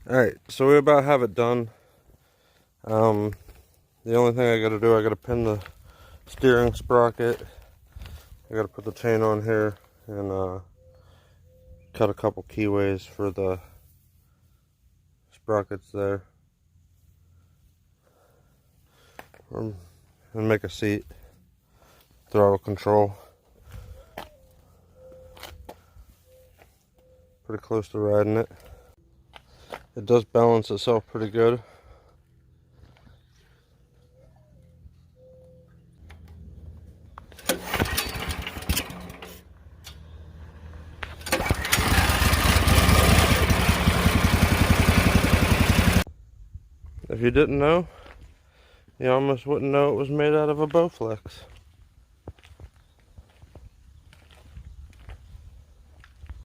Alright, so we about have it done. The only thing I gotta do, I gotta pin the steering sprocket. I gotta put the chain on here and cut a couple keyways for the sprockets there. And make a seat, throttle control. Pretty close to riding it. It does balance itself pretty good. If you didn't know, you almost wouldn't know it was made out of a Bowflex.